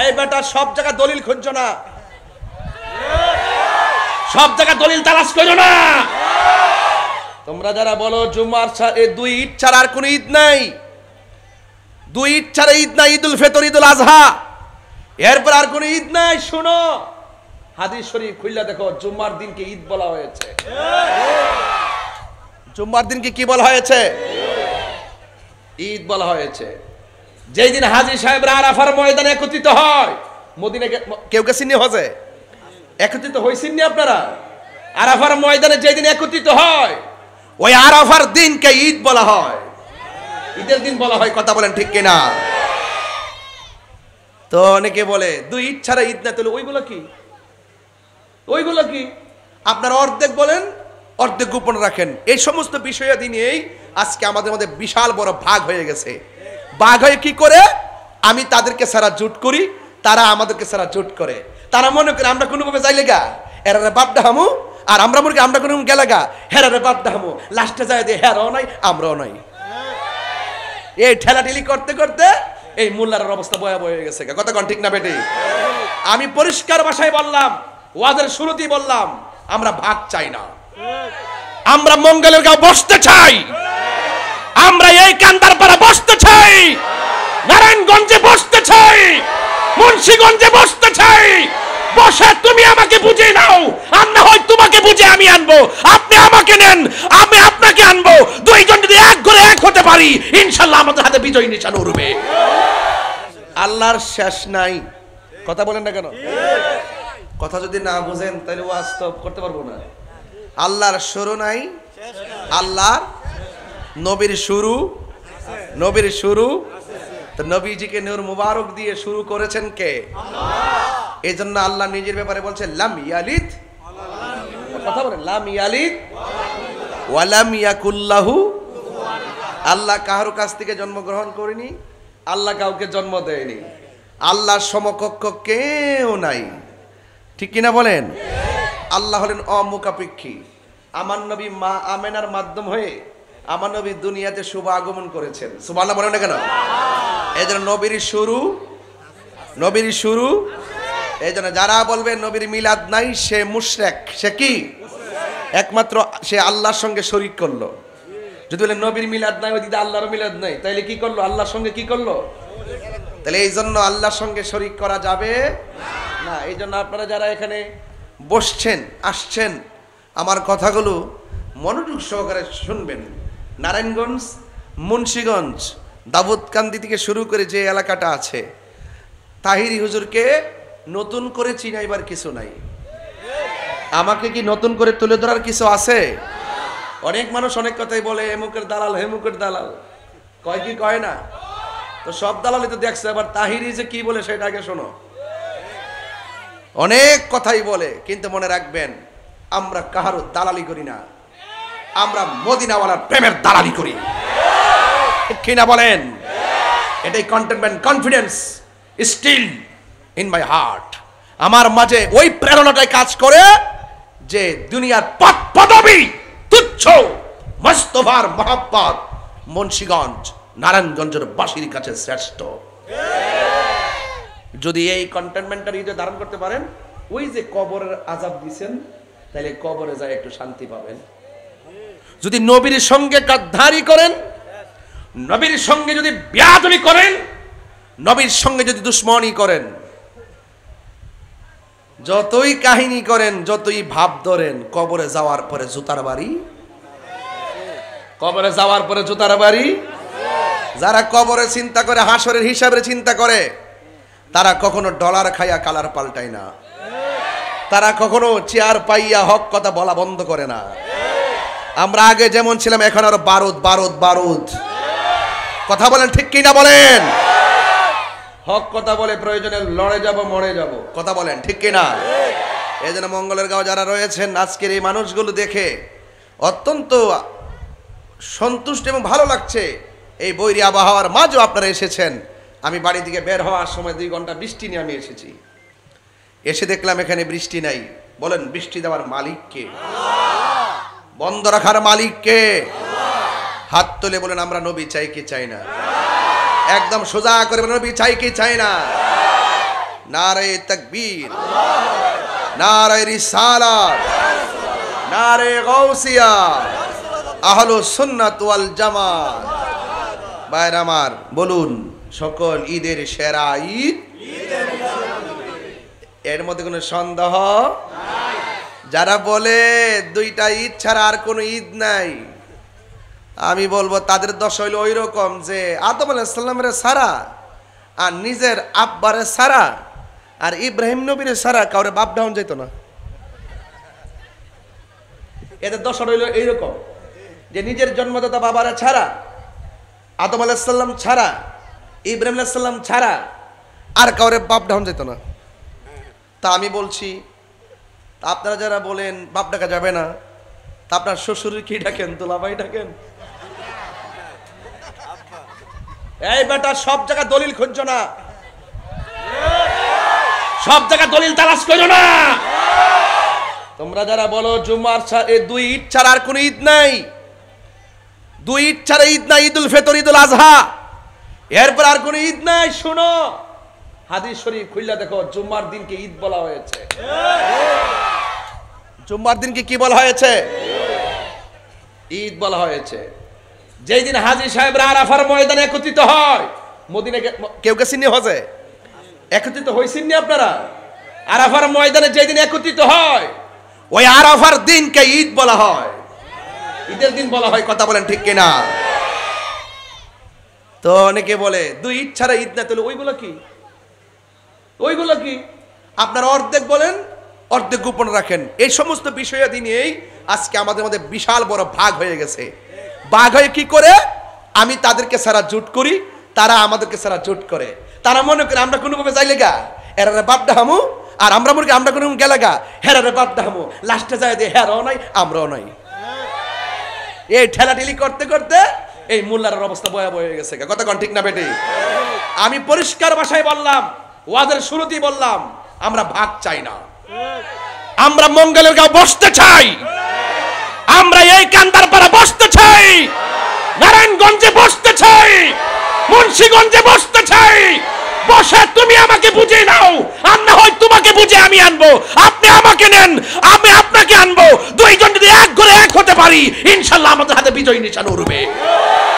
এই বেটা সব জায়গা দলিল খুঁজছো না, সব জায়গা দলিল তালাশ করো না। তোমরা যারা বলো জুমার দুই ঈদ ছাড়া আর কোন ঈদ নাই, দুই ঈদ ছাড়া ঈদ নাই, ঈদুল ফিতর, ঈদুল আজহা, এরপর আর কোন ঈদ নাই। শুনো হাদিস শরীফ খুললা দেখো, জুম্মার দিনকে ঈদ বলা হয়েছে। জুম্মার দিনকে কি বলা হয়েছে? ঈদ বলা হয়েছে। যেই দিন হাজী সাহেবরা আরাফার ময়দানে একত্রিত হয়, মদিনা কেউ কে চিনি হজে একত্রিত হয়েছেন নি আপনারা? আরাফার ময়দানে যেই দিন একত্রিত হয়, ওই আরাফার দিনকে ঈদ বলা হয়, ঈদের দিন বলা হয়। কথা বলেন ঠিক কিনা? তো অনেকে বলে দুই ঈদ ছাড়া ঈদ না, তাহলে ওইগুলো কি? ওইগুলো কি? আপনারা অর্ধেক বলেন, অর্ধেক গোপন রাখেন। এই সমস্ত বিষয়াদি নিয়েই আজকে আমাদের মধ্যে বিশাল বড় ভাগ হয়ে গেছে। ভাগ হয়ে কি করে? আমি তাদেরকে সারা জোট করি, তারা আমাদেরকে সারা জোট করে। তারা মনে করে আমরা কোনোভাবে যাইলে গা এরারে বাপ ডাহামু, আর আমরা মনে করি আমরা কোনো গেলে গা হেরারে বাপ ডাহামু। লাস্টে যায় দিয়ে হেরাও নাই আমরাও নাই। এই ঠেলাঠেলি করতে করতে এই মোল্লার অবস্থা ভয়াবহ হয়ে গেছে। কথা কোন ঠিক না বেটি? আমি পরিষ্কার ভাষায় বললাম, ওয়াজের শুরুতেই বললাম, আমরা ভাগ চাই না, আমরা মঙ্গলের গাঁও বসতে চাই, আমরা এই কান্দারপাড়া বসতে চাই, নারায়ণগঞ্জে বসতে চাই, মুন্সিগঞ্জে বসতে চাই। বসে তুমি আমাকে বুঝে নাও, আর না হয় তোমাকে বুঝে আমি আনবো। আপনি আমাকে নেন, আমি আপনাকে আনবো। দুইজন যদি এক করে এক হতে পারি, ইনশাআল্লাহ আমাদের হাতে বিজয় নিশান উড়বে। আল্লাহর শেষ নাই। কথা বলেন না কেন? কথা যদি না বুঝেন তাহলে বাস্তব করতে পারবো না। আল্লাহর শুরু নাই, আল্লাহর নবীর শুরু, নবীর শুরু। তো নবীজিকে নূর মুবারক দিয়ে শুরু করেছেন কে? আল্লাহ। এই জন্য আল্লাহ নিজের ব্যাপারে বলছে লাম ইয়ালিদ, কথা বলেন, লাম ইয়ালিদ ওয়া লাম ইয়াকুল্লাহু। আল্লাহ কারো কাছ থেকে জন্মগ্রহণ করেনি, আল্লাহ কাউকে জন্ম দেয়নি, আল্লাহর সমকক্ষ কেউ নাই। ঠিক কিনা বলেন? আল্লাহ হলেন অমুখাপেক্ষী। আমার নবী মা আমেনার মাধ্যম হয়ে আমার নবী দুনিয়াতে শুভ আগমন করেছেন। সুবহানাল্লাহ বলেন না কেন? এই জন্য নবীর শুরু, নবীর শুরু। এই জন্য যারা বলবে নবীর মিলাদ নাই, সে মুশরিক। সে কি? একমাত্র সে আল্লাহর সঙ্গে শরীক করলো। যদি বলে নবীর মিলাদ নাই, ওই দিকে আল্লাহর মিলাদ নাই, তাইলে কি করলো? আল্লাহর সঙ্গে কি করলো? তাহলে এই জন্য আল্লাহর সঙ্গে শরীক করা যাবে না। এই জন্য আপনারা যারা এখানে বসছেন, আসছেন, আমার কথাগুলো মনোযোগ সহকারে শুনবেন। নারায়ণগঞ্জ, মুন্সিগঞ্জ, দাউদকান্দি থেকে শুরু করে যে এলাকাটা আছে, তাহিরি হুজুরকে নতুন করে চিনাইবার কিছু নাই। আমাকে কি নতুন করে তুলে ধরার কিছু আছে? অনেক মানুষ অনেক কথাই বলে, এমুকের দালাল, হেমুকের দালাল, কয় কি কয় না? তো সব দালালই তো দেখছে, আবার তাহিরি যে কি বলে সেটা আগে শোনো। অনেক কথাই বলে, কিন্তু মনে রাখবেন, আমরা কাহারও দালালি করি না, আমরা মদিনাওয়ালার প্রেমের দালালি করি। ঠিক কিনা বলেন? এটাই contentment, confidence still in my heart. আমার মাঝে ওই প্রেরণাটাই কাজ করে যে দুনিয়ার পদ পদবী তুচ্ছ, মোস্তফার মহব্বত মুন্সিগঞ্জ, নারায়ণগঞ্জের বাসীর কাছে শ্রেষ্ঠ। যদি এই কন্টেনমেন্টটা হৃদয়ে ধারণ করতে পারেন, ওই যে কবরের আযাব দিবেন, তাহলে কবরে যায় একটু শান্তি পাবেন। যদি নবীর সঙ্গে গাদ্দারি করেন, নবীর সঙ্গে যদি বেয়াদবি করেন, নবীর সঙ্গে যদি দুশমনি করেন, যতই কাহিনী করেন, যতই ভাব ধরেন, কবরে যাওয়ার পরে জুতার বাড়ি, কবরে যাওয়ার পরে জুতার বাড়ি। যারা কবরে চিন্তা করে, হাসরের হিসাবের চিন্তা করে, তারা কখনো ডলার খাইয়া কালার পাল্টায় না, তারা কখনো চেয়ার পাইয়া হক কথা বলা বন্ধ করে না। আমরা আগে যেমন ছিলাম, এখন আরো বারুদ বারুদ বারুদ। কথা বলেন ঠিক কিনা বলেন? হক কথা বলে প্রয়োজনে লড়ে যাব, মরে যাব। কথা বলেন ঠিক কিনা? এই জন্য মঙ্গলের গাঁও যারা রয়েছেন, আজকের এই মানুষগুলো দেখে অত্যন্ত সন্তুষ্ট এবং ভালো লাগছে। এই বৈরী আবহাওয়ার মাঝেও আপনারা এসেছেন। আমি বাড়ি থেকে বের হওয়ার সময় 2 ঘন্টা বৃষ্টি নিয়ে আমি এসেছি। এসে দেখলাম এখানে বৃষ্টি নাই। বলেন বৃষ্টি দেওয়ার মালিক কে? বন্ধ রাখার মালিক কে? হাত তুলে বলেন আমরা নবী চাই কি চাই না? একদম সোজা করে বলেন নবী চাই কি চাই না? নারে তাকবীর, নারে রিসালাত, নারে গাউসিয়া, আহলুস সুন্নাত ওয়াল জামাত। ভাইরা আমার, বলুন সকল ঈদের সেরা ঈদ। এর মধ্যে কোনো সন্দেহ নাই। যারা বলে দুইটা ঈদ ছাড়া আর কোনো ঈদ নাই, আমি বলবো তাদের দশা হইল ওই রকম যে আদম আলাইহিস সালামের সারা আর নিজের আব্বারে সারা আর ইব্রাহিম নবীর সারা কাউরে বাপ ডাউন যেত না। এদের দশা হইল এইরকম যে নিজের জন্মদাতা বাবারা ছাড়া, আদম আলাইহিস সালাম ছাড়া, ইব্রাহিম আলাইহিস সালাম ছাড়া আর কাউরে বাপ ডাউন যেত না। তা আমি বলছি, তা আপনারা যারা বলেন বাপ ডাকা যাবে না, তা আপনার শ্বশুরের কি ডাকেন? দুলাভাই ডাকেন? এই বেটা, সব জায়গা দলিল খুঁজছো না, সব জায়গা দলিল তালাশ করো না। তোমরা যারা বলো জুমার দুই ঈদ ছাড়া আর কোন ঈদ নাই, দুই ঈদ ছাড়া ঈদ নাই, ঈদুল ফিতর, ঈদুল আজহা, এরপর আর কোন ঈদ নাই। শোনো, হাদিস শরীফ খুললা দেখো, জুম্মার দিনকে ঈদ বলা হয়েছে। জুম্মার দিনকে কি বলা হয়েছে? ঈদ বলা হয়েছে। যেই দিন হাজী সাহেবরা আরাফার ময়দানে একত্রিত হয়, মদিনা কেউ গেছেননি হজে? একত্রিত হয়েছেননি আপনারা? আরাফার ময়দানে যেই দিন একত্রিত হয়, ওই আরাফার দিনকে ঈদ বলা হয়, ঈদের দিন বলা হয়। কথা বলেন ঠিক কিনা? তো অনেকে বলে দুই ঈদ ছাড়া ঈদ না, তাহলে ওইগুলো কি? ওইগুলো কি? আপনারা অর্ধেক বলেন, অর্ধেক গোপন রাখেন। এই সমস্ত বিষয়াদি নিয়েই আজকে আমাদের মধ্যে বিশাল বড় ভাগ হয়ে গেছে। ভাগ হয়ে কি করে? আমি তাদেরকে সারা জোট করি, তারা আমাদেরকে সারা জোট করে। তারা মনে করে আমরা কোনোভাবে যাইলে গা এরারে বাপ ডাহামু, আর আমরা মনে করি আমরা কোনো গেলে গা হেরারে বাপ ডাহামু। লাস্টে যায় দিয়ে হেরাও নাই আমরাও নাই। এই ঠেলাঠেলি করতে করতে এই মোল্লার অবস্থা ভয়াবহ হয়ে গেছে। কথা কোন ঠিক না বেটি? আমি পরিষ্কার ভাষায় বললাম, ওয়াজের শুরুতেই বললাম, আমরা ভাগ চাই না, আমরা মঙ্গলের গাঁও বসতে চাই, আমরা এই কান্দারপাড়া বসতে চাই, নারায়ণগঞ্জে বসতে চাই, মুন্সিগঞ্জে বসতে চাই। বসে তুমি আমাকে বুঝে নাও, আর না হয় তোমাকে বুঝে আমি আনবো। আপনি আমাকে নেন, আমি আপনাকে আনবো। দুইজন যদি এক করে এক হতে পারি, ইনশাল্লাহ আমাদের হাতে বিজয় নিশান উঠবে।